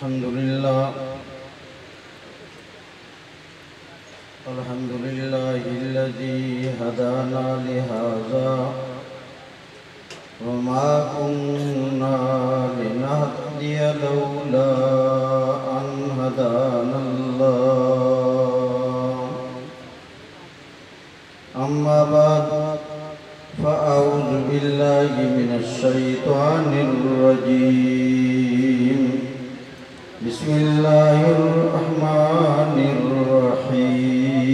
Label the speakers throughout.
Speaker 1: الحمد لله الذي هدانا لهذا وما كنا لنهتدي لولا أن هدانا الله أما بعد فأعوذ بالله من الشيطان الرجيم بسم الله الرحمن الرحيم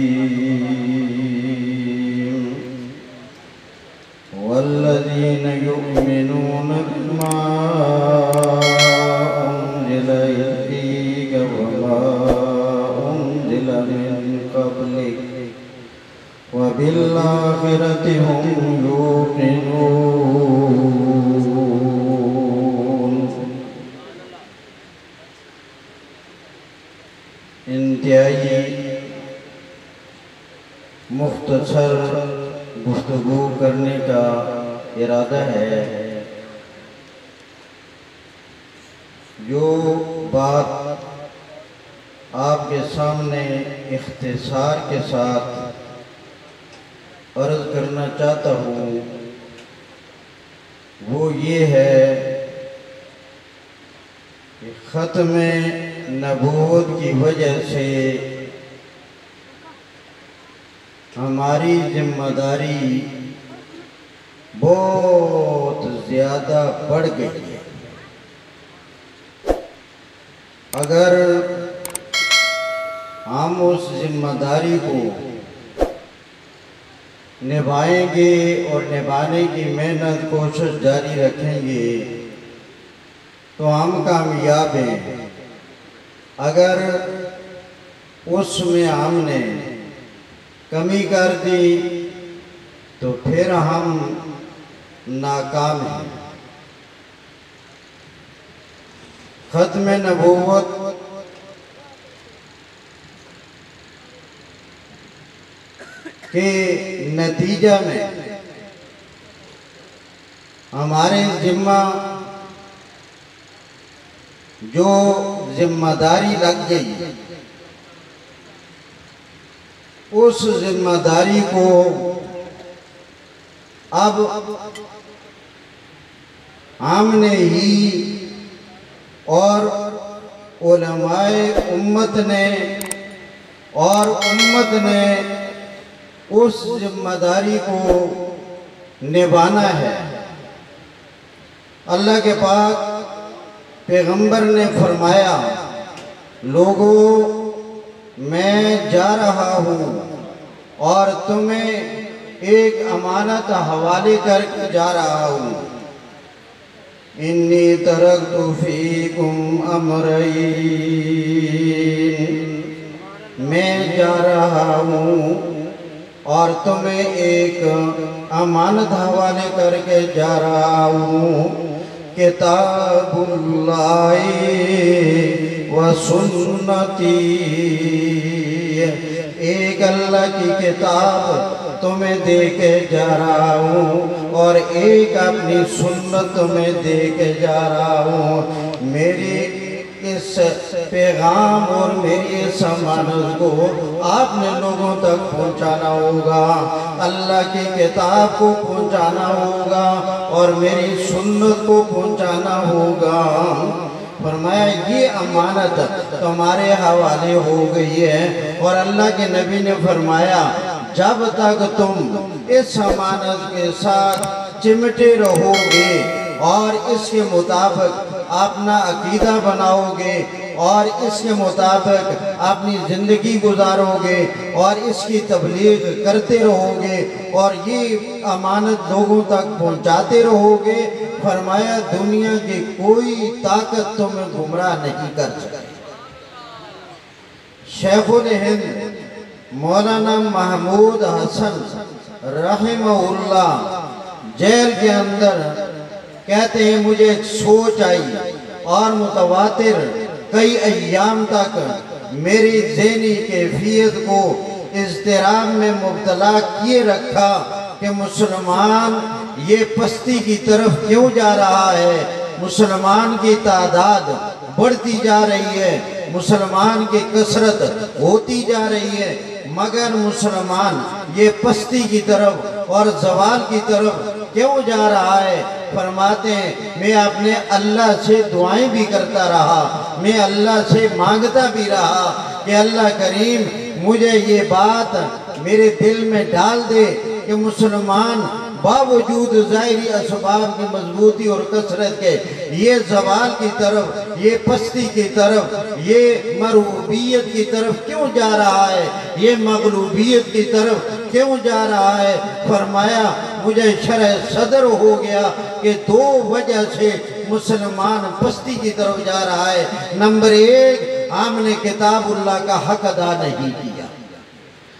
Speaker 1: والذين يؤمنون بما أنزل إليك وما أنزل من قبلك وبالآخرة هم يوقنون انتہائی مختصر گفتگو کرنے کا ارادہ ہے۔ جو بات آپ کے سامنے اختصار کے ساتھ عرض کرنا چاہتا ہوں وہ یہ ہے کہ ختم نبوت کی وجہ سے ہماری ذمہ داری بہت زیادہ بڑھ گئی ہے۔ اگر ہم اس ذمہ داری کو نبھائیں گے اور نبھانے کی محنت کوشش جاری رکھیں گے تو ہم کامیاب ہیں۔ اگر اس میں ہم نے کمی کر دی تو پھر ہم ناکام ہیں۔ ختم نبوت کے نتیجہ میں ہمارے ذمہ جو ذمہ داری لگ گئی اس ذمہ داری کو اب ہم نے ہی اور علماء امت نے اور امت نے اس ذمہ داری کو نبھانا ہے۔ اللہ کے پاک پیغمبر نے فرمایا لوگو میں جا رہا ہوں اور تمہیں ایک امانت حوالے کر کے جا رہا ہوں۔ انی ترکت فیکم امرین، میں جا رہا ہوں اور تمہیں ایک امانت حوالے کر کے جا رہا ہوں، کتاب اللہ و سنتی، ایک اللہ کی کتاب تمہیں دے کے جا رہا ہوں اور ایک اپنی سنت تمہیں دے کے جا رہا ہوں۔ میری اس پیغام اور میری اس امانت کو آپ نے لوگوں تک پہنچانا ہوگا، اللہ کی کتاب کو پہنچانا ہوگا اور میری سنت کو پہنچانا ہوگا۔ فرمایا یہ امانت تمہارے حوالے ہو گئی ہے، اور اللہ کے نبی نے فرمایا جب تک تم اس امانت کے ساتھ چمٹے رہو گے اور اس کے مطابق اپنا عقیدہ بناؤ گے اور اس کے مطابق اپنی زندگی گزارو گے اور اس کی تبلیغ کرتے رہو گے اور یہ امانت لوگوں تک پہنچاتے رہو گے، فرمایا دنیا کی کوئی طاقت تمہیں گمراہ نہیں کر سکتی۔ شیخ الہند مولانا محمود حسن رحمہ اللہ جیل کے اندر کہتے ہیں مجھے ایک سوچ آئی اور متواتر کئی ایام تک میری ذہنی کیفیت کو اضطراب میں مبتلا کیے رکھا کہ مسلمان یہ پستی کی طرف کیوں جا رہا ہے، مسلمان کی تعداد بڑھتی جا رہی ہے، مسلمان کی کثرت ہوتی جا رہی ہے، مگر مسلمان یہ پستی کی طرف اور زوال کی طرف کیوں جا رہا ہے؟ فرماتے ہیں میں اپنے اللہ سے دعائیں بھی کرتا رہا، میں اللہ سے مانگتا بھی رہا کہ اللہ کریم مجھے یہ بات میرے دل میں ڈال دے کہ مسلمان باوجود ظاہری اسباب کی مضبوطی اور کثرت کے یہ زوال کی طرف، یہ پستی کی طرف، یہ مرغوبیت کی طرف کیوں جا رہا ہے، یہ مغلوبیت کی طرف کیوں جا رہا ہے؟ فرمایا مجھے شرح صدر ہو گیا کہ دو وجہ سے مسلمان پستی کی طرف جا رہا ہے۔ نمبر ایک، ہم نے کتاب اللہ کا حق ادا نہیں کیا،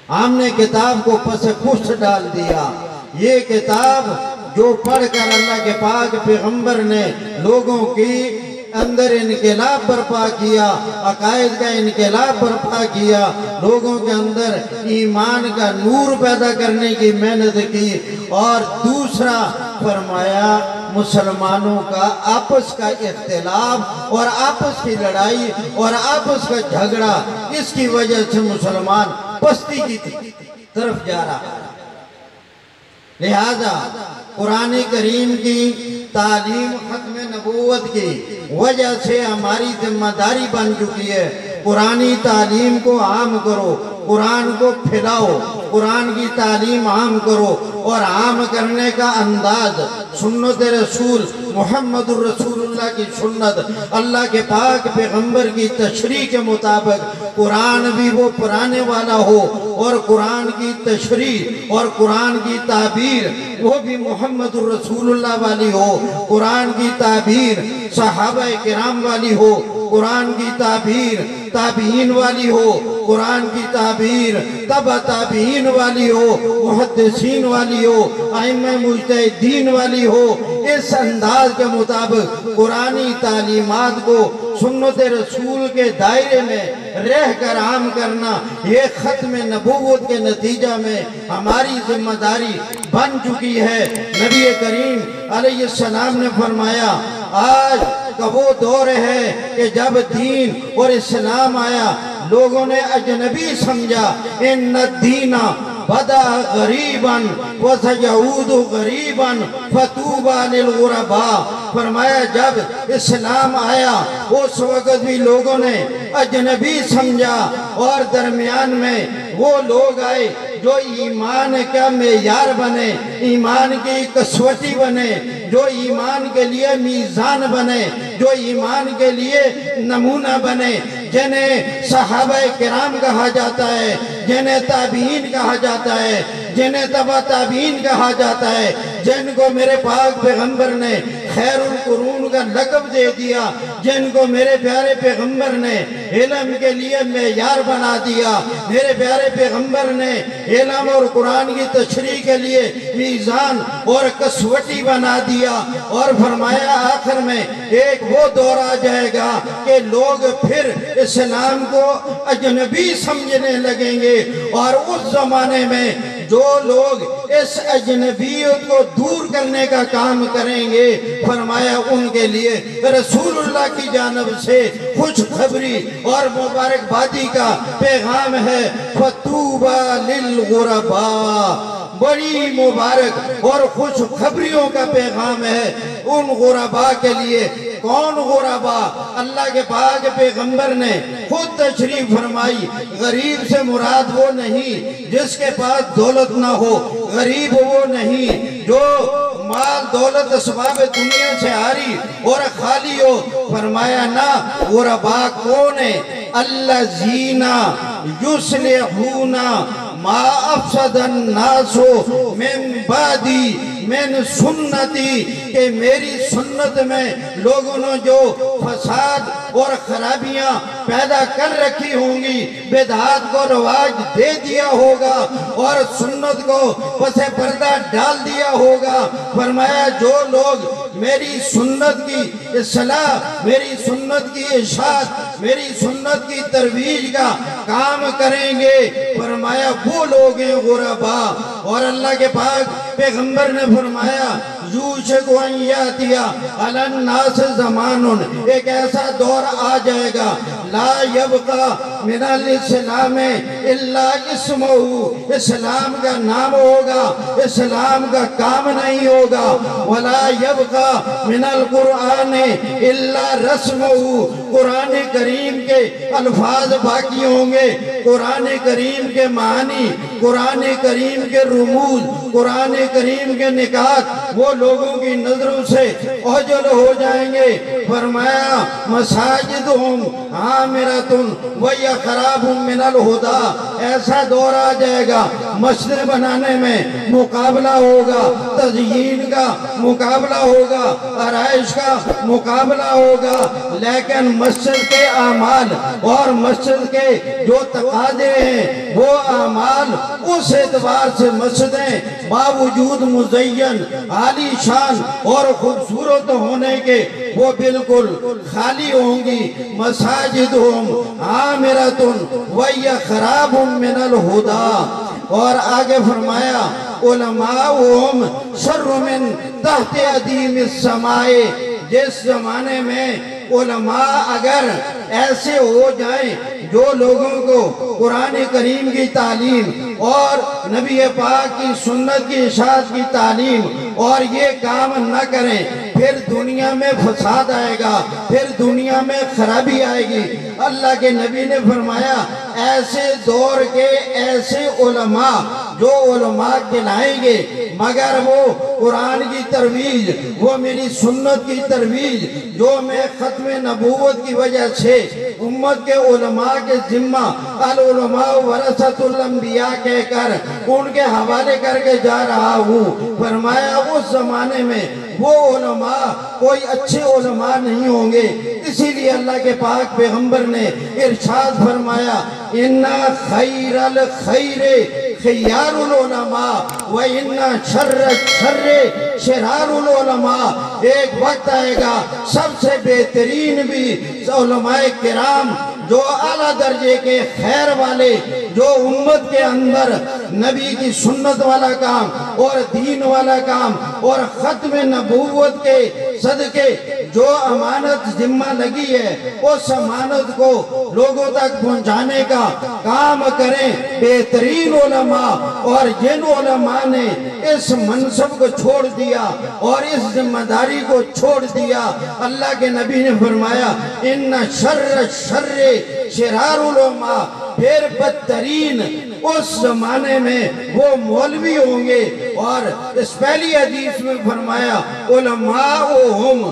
Speaker 1: ہم نے کتاب کو پس پشت ڈال دیا۔ یہ کتاب جو پڑھ کر اللہ کے پاک پیغمبر نے لوگوں کی اندر انقلاب برپا کیا، عقائد کا انقلاب برپا کیا، لوگوں کے اندر ایمان کا نور پیدا کرنے کی محنت کی، اور دوسرا فرمایا مسلمانوں کا آپس کا اختلاف اور آپس کی لڑائی اور آپس کا جھگڑا، اس کی وجہ سے مسلمان پستی کی طرف جا رہا ہے۔ لہذا قرآن کریم کی تعلیم ختم نبوت کی وجہ سے ہماری ذمہ داری بن چکی ہے، قرآنی تعلیم کو عام کرو، قرآن کو پھیلاؤ، قرآن کی تعلیم عام کرو، اور عام کرنے کا انداز سنت رسول محمد الرسول اللہ کی سنت، اللہ کے پاک پیغمبر کی تشریح کے مطابق قرآن بھی وہ پڑھانے والا ہو، اور قرآن کی تشریح اور قرآن کی تعبیر وہ بھی محمد الرسول اللہ والی ہو، قرآن کی تعبیر صحابہ کرام والی ہو، قرآن کی تعبیر تابعین والی ہو، قرآن کی تعبیر تبع تابعین والی ہو، محدثین والی ہو، ائمہ مجتہدین والی ہو۔ اس انداز کے مطابق قرآنی تعلیمات کو سنت رسول کے دائرے میں رہ کر عام کرنا، یہ ختم نبوت کے نتیجہ میں ہماری ذمہ داری بن چکی ہے۔ نبی کریم علیہ السلام نے فرمایا آج کا وہ دور ہے کہ جب دین اور اسلام آیا لوگوں نے اجنبی سمجھا، ان الدین بدا غریباً وسیعود غریباً فتوبى للغرباء۔ فرمایا جب اسلام آیا اس وقت بھی لوگوں نے اجنبی سمجھا، اور درمیان میں وہ لوگ آئے جو ایمان کا معیار بنے، ایمان کی کسوٹی بنے، جو ایمان کے لیے میزان بنے، جو ایمان کے لیے نمونہ بنے، جنہیں صحابہ کرام کہا جاتا ہے، جنہیں تابعین کہا جاتا ہے، جنہیں تبع تابعین کہا جاتا ہے، جن کو میرے پاک پیغمبر نے خیر القرون کا لقب دے دیا، جن کو میرے پیارے پیغمبر نے علم کے لیے معیار بنا دیا، میرے پیارے پیغمبر نے علم اور قرآن کی تشریح کے لیے میزان اور کسوٹی بنا دیا، اور فرمایا آخر میں ایک وہ دور آ جائے گا کہ لوگ پھر اسلام کو اجنبی سمجھنے لگیں گے، اور اس زمانے میں جو لوگ اس اجنبیت کو دور کرنے کا کام کریں گے، فرمایا ان کے لیے رسول اللہ کی جانب سے خوشخبری اور مبارکبادی کا پیغام ہے، فَطُوبَى لِلْغُرَبَاء۔ بڑی مبارک اور خوشخبریوں کا پیغام ہے ان غرباء کے لیے۔ کون غرباء؟ اللہ کے پاک پیغمبر نے خود تشریح فرمائی، غریب سے مراد وہ نہیں جس کے پاس دولت نہ ہو، غریب وہ نہیں جو مال دولت اسباب دنیا سے آری اور خالی ہو، فرمایا نہ، غرباء کون ہے؟ الذین یصلحون ما افسد الناس من بعدی من سنتی، کہ میری سنت میں لوگوں نے جو فساد اور خرابیاں پیدا کر رکھی ہوں گی، بدعات کو رواج دے دیا ہوگا اور سنت کو پس پردہ ڈال دیا ہوگا، فرمایا جو لوگ میری سنت کی اصلاح، میری سنت کی اشاعت، میری سنت کی ترویج کا کام کریں گے، فرمایا وہ لوگ ہیں غرباء۔ اور اللہ کے پاک پیغمبر نے فرمایا یوشک ان یاتیا علی الناس زمانن، ایک ایسا دور آ جائے گا لا یبقا من الاسلام الا اسمہ، اسلام کا نام ہوگا، اسلام کا کام نہیں ہوگا، ولا یبقا من القرآن الا رسمہ، قرآن کریم کے الفاظ باقی ہوں گے، قرآن کریم کے معنی، قرآن کریم کے رموز، قرآن کریم کے نکات وہ لوگوں کی نظروں سے اوجل ہو جائیں گے۔ فرمایا مساجدہم عامرۃ وہی خراب من الہدا، ایسا دور آ جائے گا مسجد بنانے میں مقابلہ ہوگا، تزئین کا مقابلہ ہوگا، آرائش کا مقابلہ ہوگا، لیکن مسجد کے اعمال اور مسجد کے جو تقاضے ہیں وہ اعمال اس اعتبار سے مسجدیں باوجود مزین عالی شان اور خوبصورت ہونے کے وہ بالکل خالی ہوں گی۔ مساجدہم عامرۃ وہی خراب من الہدا، اور آگے فرمایا علماؤہم شر من تحت ادیم السماء، جس زمانے میں علماء اگر ایسے ہو جائیں جو لوگوں کو قرآن کریم کی تعلیم اور نبی پاک کی سنت کی اشاعت کی تعلیم اور یہ کام نہ کریں، پھر دنیا میں فساد آئے گا، پھر دنیا میں خرابی آئے گی۔ اللہ کے نبی نے فرمایا ایسے دور کے ایسے علماء جو علماء کہلائیں گے مگر وہ قرآن کی ترویج، وہ میری سنت کی ترویج جو میں ختم نبوت کی وجہ سے امت کے علماء کے ذمہ العلماء ورثۃ الانبیاء کہہ کر ان کے حوالے کر کے جا رہا ہوں۔ فرمایا اس زمانے میں وہ علماء کوئی اچھے علماء نہیں ہوں گے، اسی لیے اللہ کے پاک پیغمبر نے ارشاد فرمایا اِنَّ خَيْرَ الْخَيْرِ خِيَارُ الْعُلَمَاء وَإِنَّ شَرَّ الشَّرِّ شِرَارُ الْعُلَمَاء، ایک وقت آئے گا سب سے بہترین بھی علماء کرام جو اعلیٰ درجے کے خیر والے، جو امت کے اندر نبی کی سنت والا کام اور دین والا کام اور ختم نبوت کے صدقے جو امانت ذمہ لگی ہے اس امانت کو لوگوں تک پہنچانے کا کام کریں بہترین علماء، اور جن علماء نے اس منصب کو چھوڑ دیا اور اس ذمہ داری کو چھوڑ دیا، اللہ کے نبی نے فرمایا ان شر الشر شرار العلماء، پھر بدترین اس زمانے میں وہ مولوی ہوں گے۔ اور اس پہلی حدیث میں فرمایا علماؤہم،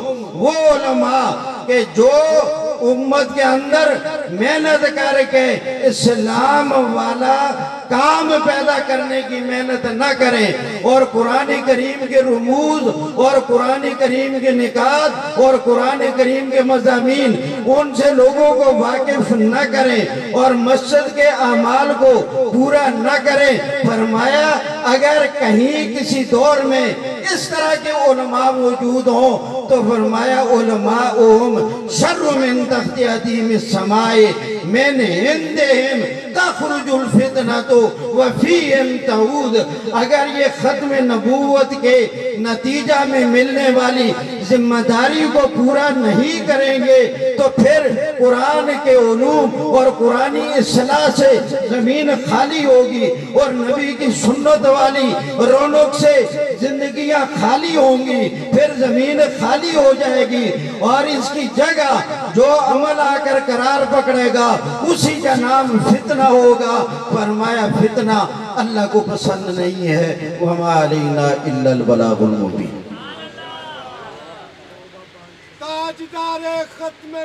Speaker 1: وہ علماء کہ جو امت کے اندر محنت کر کے اسلام والا کام پیدا کرنے کی محنت نہ کریں اور قرآن کریم کے رموز اور قرآن کریم کے نکات اور قرآن کریم کے مضامین ان سے لوگوں کو واقف نہ کریں اور مسجد کے اعمال کو پورا نہ کریں۔ فرمایا اگر کہیں کسی دور میں اس طرح کے علماء موجود ہوں تو فرمایا علماؤہم شر من تحت ادیم السماء من عندہم تخرج الفتنۃ وفیہم تعود، اگر یہ ختم نبوت کے نتیجہ میں ملنے والی ذمہ داری کو پورا نہیں کریں گے تو پھر قرآن کے علوم اور قرآنی اصلاح سے زمین خالی ہوگی اور نبی کی سنت والی رونق سے زندگیاں خالی ہوں گی، پھر زمین خالی ہو جائے گی اور اس کی جگہ جو عمل آ کر قرار پکڑے گا اسی کا نام فتنہ ہوگا۔ فرمایا فتنہ اللہ کو پسند نہیں ہے، وَمَا عَلَيْنَا إِلَّا الْبَلَاغُ الْمُبِينُ۔
Speaker 2: تاجدار ختم